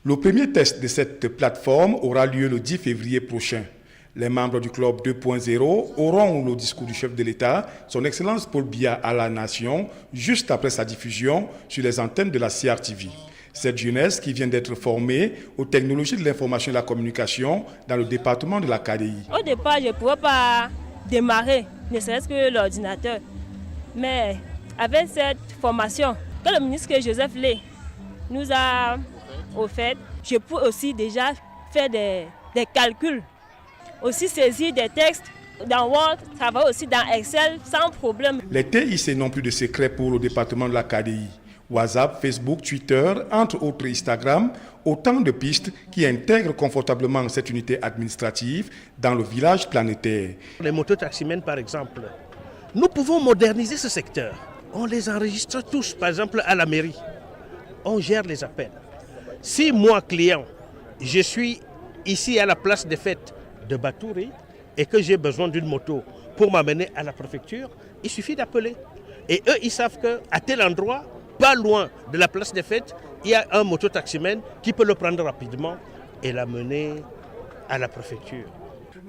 Le premier test de cette plateforme aura lieu le 10 février prochain. Les membres du Club 2.0 auront le discours du chef de l'État, son Excellence Paul Biya à la Nation, juste après sa diffusion sur les antennes de la CRTV. Cette jeunesse qui vient d'être formée aux technologies de l'information et de la communication dans le département de la KDI. Au départ, je ne pouvais pas démarrer, ne serait-ce que l'ordinateur. Mais avec cette formation que le ministre Joseph Lé nous a offerte, je peux aussi déjà faire des calculs, aussi saisir des textes dans Word, travailler aussi dans Excel sans problème. Les TIC n'ont plus de secret pour le département de la KDI. WhatsApp, Facebook, Twitter, entre autres Instagram, autant de pistes qui intègrent confortablement cette unité administrative dans le village planétaire. Les mototaximens par exemple, nous pouvons moderniser ce secteur. On les enregistre tous, par exemple à la mairie. On gère les appels. Si moi, client, je suis ici à la place des fêtes de Batouri et que j'ai besoin d'une moto pour m'amener à la préfecture, il suffit d'appeler. Et eux, ils savent qu'à tel endroit, pas loin de la place des fêtes, il y a un mototaximan qui peut le prendre rapidement et l'amener à la préfecture.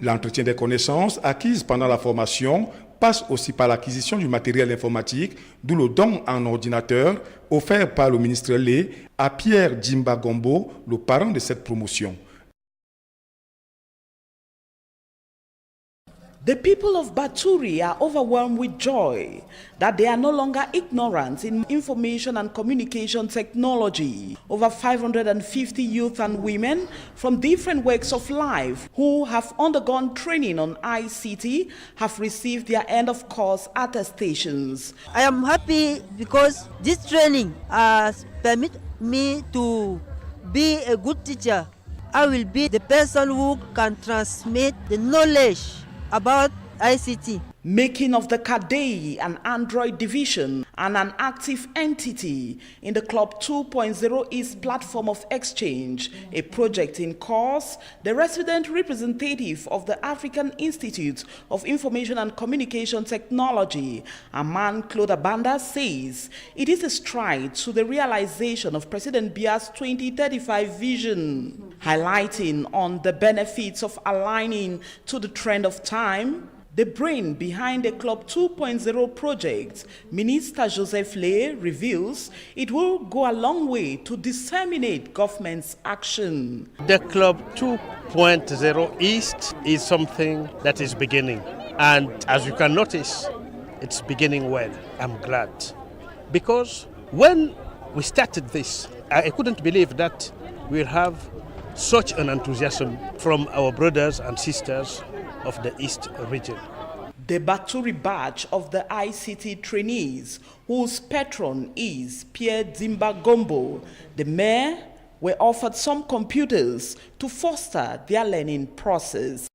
L'entretien des connaissances acquises pendant la formation passe aussi par l'acquisition du matériel informatique, d'où le don en ordinateur offert par le ministre Lé à Pierre Djimba Gombo, le parent de cette promotion. The people of Batouri are overwhelmed with joy that they are no longer ignorant in information and communication technology. Over 550 youth and women from different walks of life who have undergone training on ICT have received their end-of-course attestations. I am happy because this training has permitted me to be a good teacher. I will be the person who can transmit the knowledge about ICT. Making of the KDI an Android division and an active entity in the Club 2.0 East platform of exchange, a project in course, the resident representative of the African Institute of Information and Communication Technology, Aman Claude Banda, says it is a stride to the realization of President Biya's 2035 vision, highlighting on the benefits of aligning to the trend of time. The brain behind the Club 2.0 project, Minister Joseph Lé, reveals it will go a long way to disseminate government's action. The Club 2.0 East is something that is beginning. And as you can notice, it's beginning well. I'm glad. Because when we started this, I couldn't believe that we'll have such an enthusiasm from our brothers and sisters of the East region. The Batouri batch of the ICT trainees, whose patron is Pierre Djimba Gombo, the mayor, were offered some computers to foster their learning process.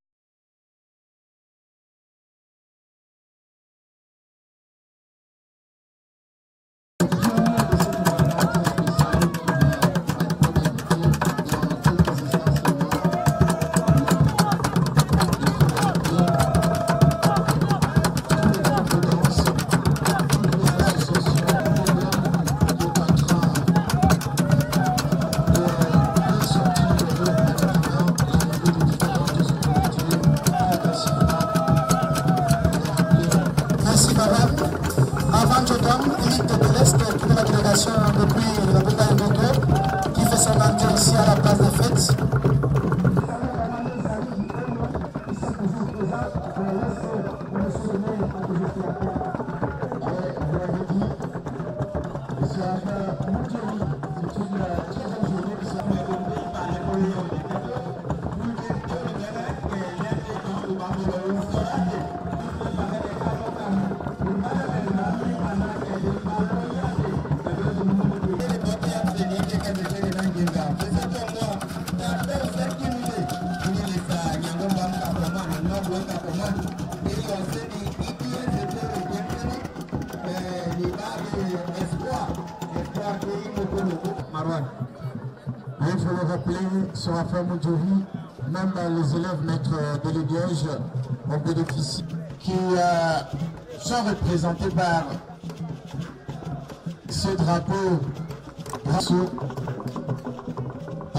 Depuis la bataille de Moto, qui fait son entrée ici à la place des fêtes. Il faut le rappeler, sur la ferme Djouri, même les élèves maîtres de l'édiage ont bénéficié, qui sont représentés par ce drapeau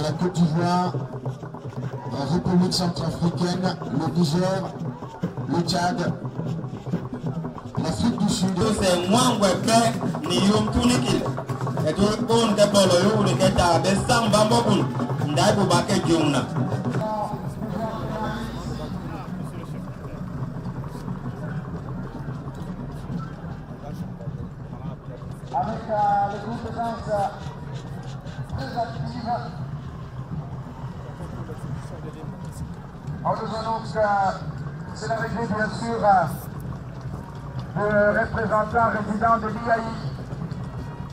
la Côte d'Ivoire, la République centrafricaine, le Niger, le Tchad, l'Afrique du Sud. C'est moi qui ni yom tunikil. Et tout le monde qui parle de l'État, de Samba Bobun, d'Aïbou Baké Djouna. Avec le groupe de danse très active, on nous annonce que c'est l'arrivée bien sûr de représentants résidents de l'IAI,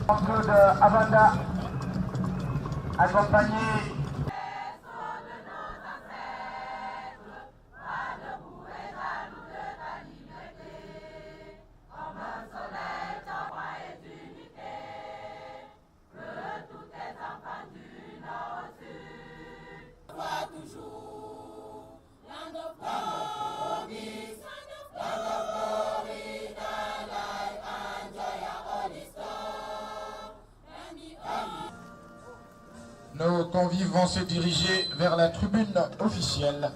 de Avanda, accompagné Nos convives vont se diriger vers la tribune officielle.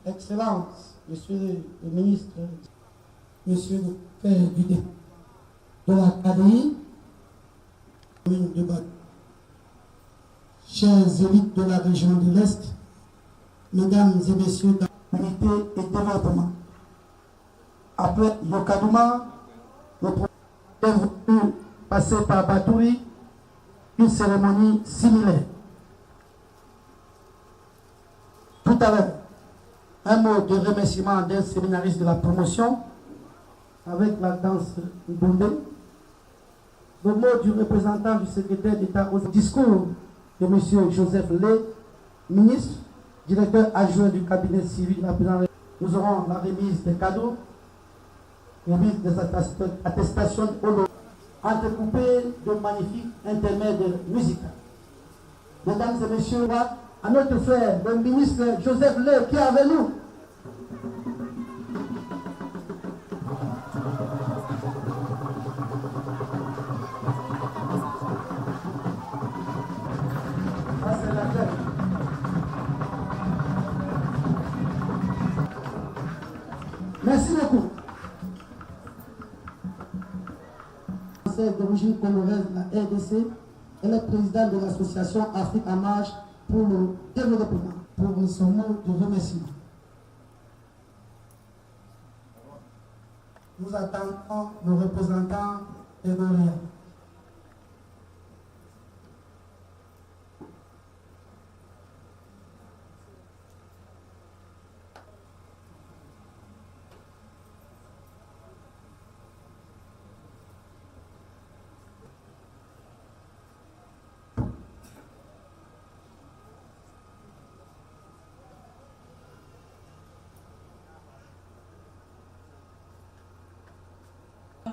Excellence, Monsieur le ministre, Monsieur le père du dé de l'Académie, chers élites de la région de l'Est, Mesdames et Messieurs, dans l'unité et développement. Après Yokadouma, le président est venu passer par Batouri, une cérémonie similaire. Tout à l'heure, un mot de remerciement d'un séminariste de la promotion avec la danse Bondé. Le mot du représentant du secrétaire d'État au discours de M. Joseph Lé, ministre, directeur adjoint du cabinet civil. Nous aurons la remise des cadeaux, remise des attestations honoraires, entrecoupées de magnifiques intermèdes musicaux. Mesdames et messieurs, à notre frère, le ministre Joseph Lé, qui est avec nous. Merci beaucoup. D'origine congolaise de la RDC, elle est présidente de l'association Afrique en marche pour le développement, pour son mot de remerciement. Nous attendons nos représentants et lauréats.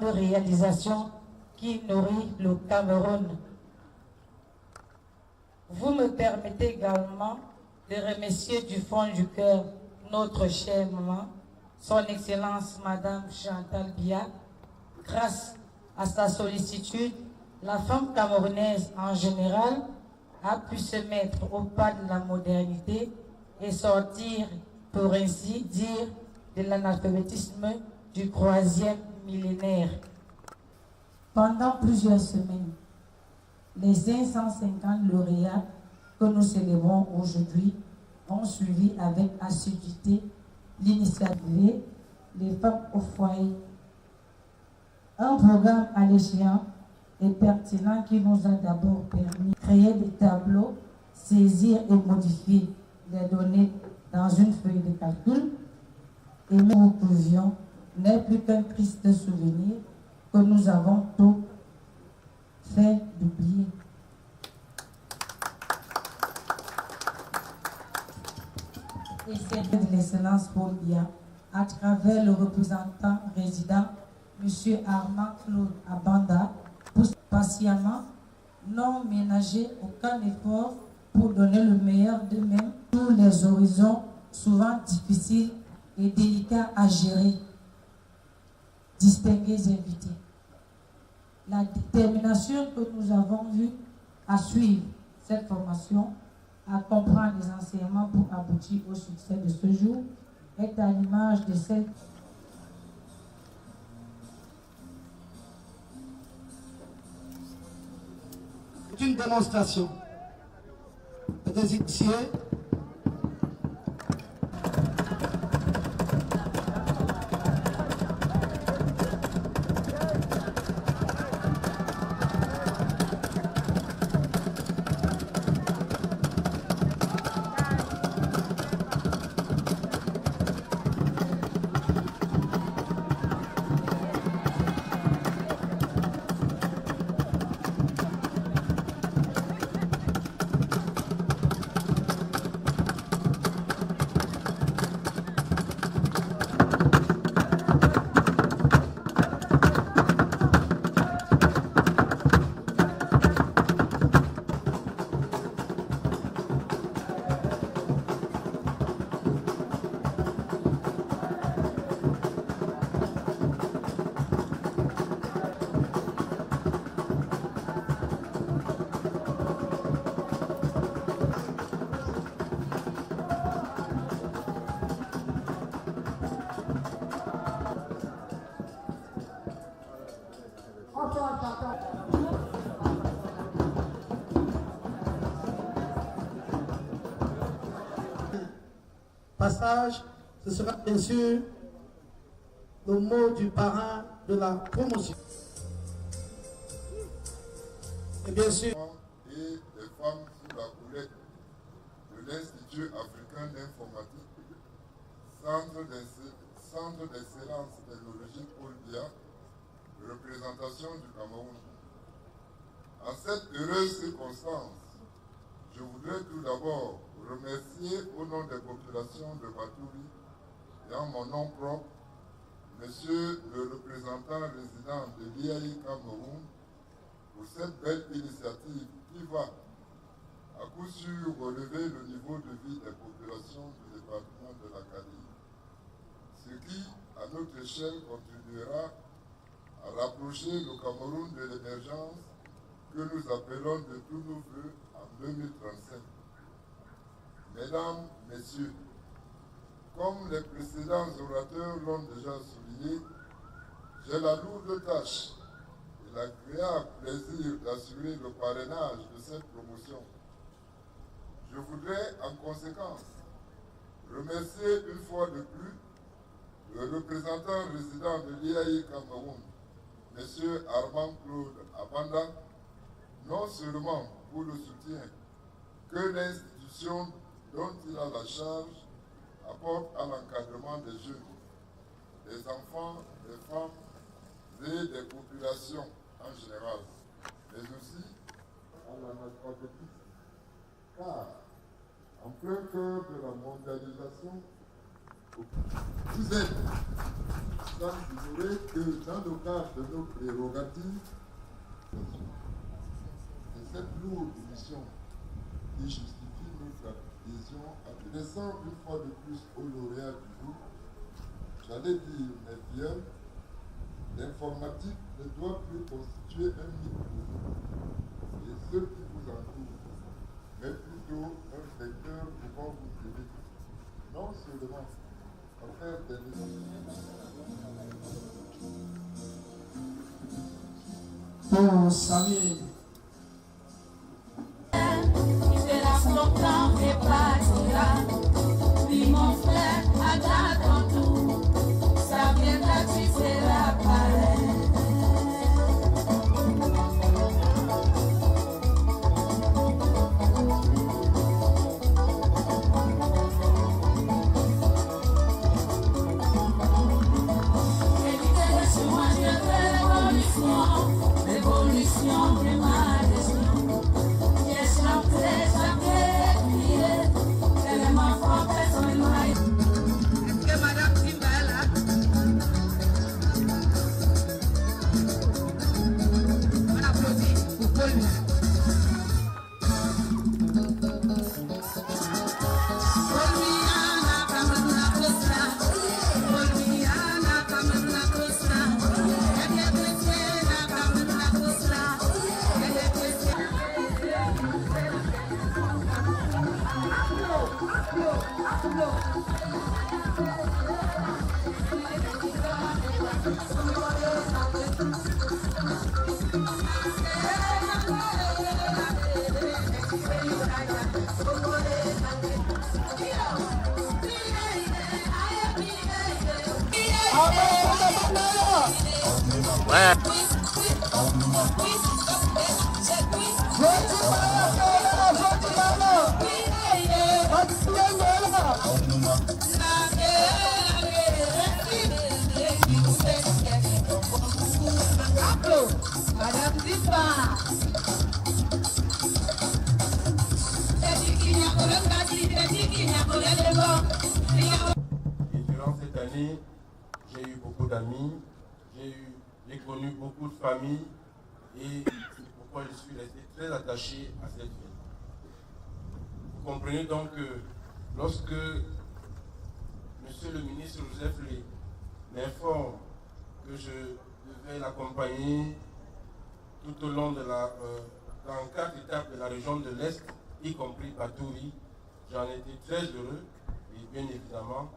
De réalisation qui nourrit le Cameroun. Vous me permettez également de remercier du fond du cœur notre chère maman, son Excellence Madame Chantal Biya. Grâce à sa sollicitude, la femme camerounaise en général a pu se mettre au pas de la modernité et sortir, pour ainsi dire, de l'analphabétisme du 3e millénaire. Pendant plusieurs semaines, les 550 lauréats que nous célébrons aujourd'hui ont suivi avec assiduité l'initiative Les femmes au foyer. Un programme alléchant et pertinent qui nous a d'abord permis de créer des tableaux, saisir et modifier les données dans une feuille de calcul et nous conclusions n'est plus qu'un triste souvenir que nous avons tout fait d'oublier. Et c'est de l'excellence Paul Biya, à travers le représentant résident M. Armand Claude Abanda, pousse patiemment, non ménager aucun effort pour donner le meilleur d'eux-mêmes sur les horizons souvent difficiles et délicats à gérer. Distingués invités, la détermination que nous avons eue à suivre cette formation, à comprendre les enseignements pour aboutir au succès de ce jour, est à l'image de celle. C'est une démonstration. Des initiés. Passage, ce sera bien sûr le mot du parrain de la promotion. Et bien sûr, et les femmes sous la houlette de l'Institut africain d'informatique, Centre d'excellence technologique Paul Biya, représentation du Cameroun. En cette heureuse circonstance, je voudrais tout d'abord remercier au nom des populations de Batouri et en mon nom propre, Monsieur le représentant résident de l'IAI Cameroun pour cette belle initiative qui va à coup sûr relever le niveau de vie des populations du département de l'Acadie, ce qui, à notre échelle, contribuera à rapprocher le Cameroun de l'émergence que nous appelons de tous nos voeux en 2035. Mesdames, Messieurs, comme les précédents orateurs l'ont déjà souligné, j'ai la lourde tâche et l'agréable plaisir d'assurer le parrainage de cette promotion. Je voudrais en conséquence remercier une fois de plus le représentant résident de l'IAI Cameroun, M. Armand Claude Abanda, non seulement pour le soutien que l'institution dont il a la charge apporte à l'encadrement des jeunes, des enfants, des femmes et des populations en général, mais aussi à l'analphabétisme. Car, en plein cœur de la mondialisation, vous êtes sans ignorer que dans le cadre de nos prérogatives, c'est cette lourde mission qui justifie notre adhésion, adressant une fois de plus aux lauréats du jour, j'allais dire mes vieux, l'informatique ne doit plus constituer un mythe et ceux qui vous entourent, mais plutôt un secteur pouvant vous aider, non seulement à faire des pour saluer son temps et partira. Puis mon frère, à ton tour, ça viendra, tu seras pareil. Révolution, révolution, Et durant cette année, j'ai eu beaucoup d'amis, j'ai connu beaucoup de familles et c'est pourquoi je suis resté très attaché à cette ville. Vous comprenez donc que lorsque Monsieur le ministre Joseph Lé m'informe que je devais l'accompagner tout au long de dans 4 étapes de la région de l'Est, y compris Batouri, j'en étais très heureux et bien évidemment,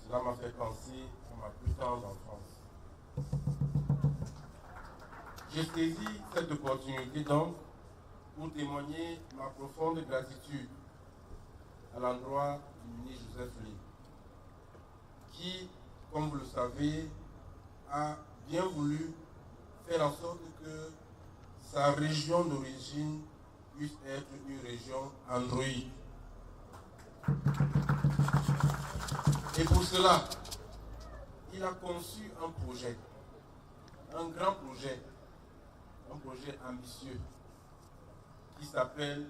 cela m'a fait penser à ma plus tendre enfance. J'ai saisi cette opportunité donc pour témoigner ma profonde gratitude à l'endroit du ministre Joseph Lé, qui, comme vous le savez, a bien voulu faire en sorte que sa région d'origine puisse être une région Android. Et pour cela, il a conçu un projet, un grand projet, un projet ambitieux qui s'appelle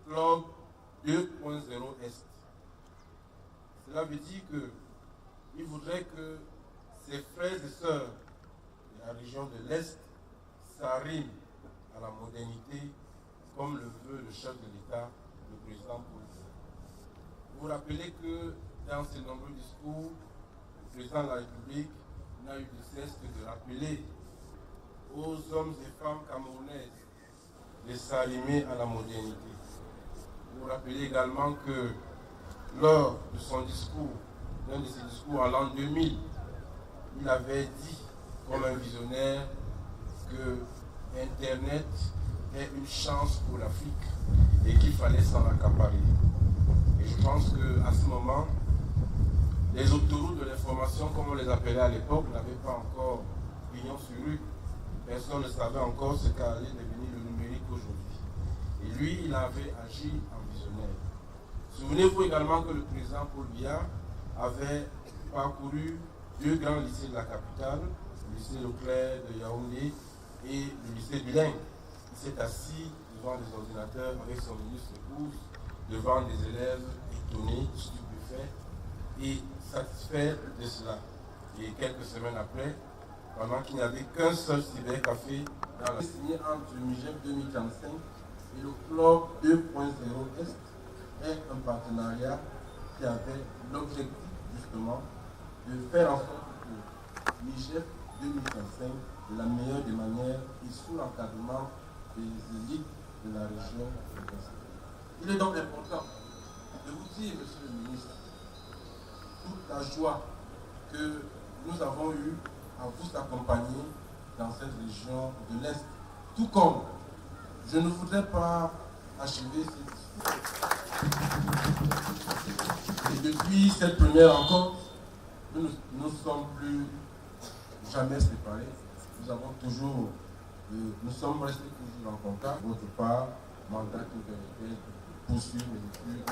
Club 2.0 Est. Cela veut dire qu'il voudrait que ses frères et sœurs de la région de l'Est s'arriment à la modernité comme le veut le chef de l'État, le président Paul Biya. Vous vous rappelez que dans ses nombreux discours, le président de la République n'a eu de cesse que de rappeler aux hommes et femmes camerounaises de s'arrimer à la modernité. Vous vous rappelez également que lors de son discours, l'un de ses discours en l'an 2000, il avait dit, comme un visionnaire, que Internet est une chance pour l'Afrique et qu'il fallait s'en accaparer. Et je pense qu'à ce moment, les autoroutes de l'information, comme on les appelait à l'époque, n'avaient pas encore pignon sur rue. Personne ne savait encore ce qu'allait devenir le numérique aujourd'hui. Et lui, il avait agi en visionnaire. Souvenez-vous également que le président Paul Biya avait parcouru 2 grands lycées de la capitale, le lycée Leclerc de Yaoundé et le lycée bilingue. Il s'est assis devant des ordinateurs avec son ministre épouse, devant des élèves étonnés, stupéfaits et satisfaits de cela. Et quelques semaines après, pendant qu'il n'y avait qu'un seul cybercafé dans la signé entre le MIGEP 2035 et le Club 2.0 Est est un partenariat qui avait l'objectif justement de faire en sorte que MIGEP 2035, de la meilleure des manières et sous l'encadrement des élites de la région de l'Est. Il est donc important de vous dire, monsieur le ministre, toute la joie que nous avons eue à vous accompagner dans cette région de l'Est. Tout comme je ne voudrais pas achever cette histoire. Et depuis cette première rencontre, nous ne sommes plus jamais séparés. Nous sommes restés toujours en contact. Votre part, mandat qui permettait de poursuivre les études.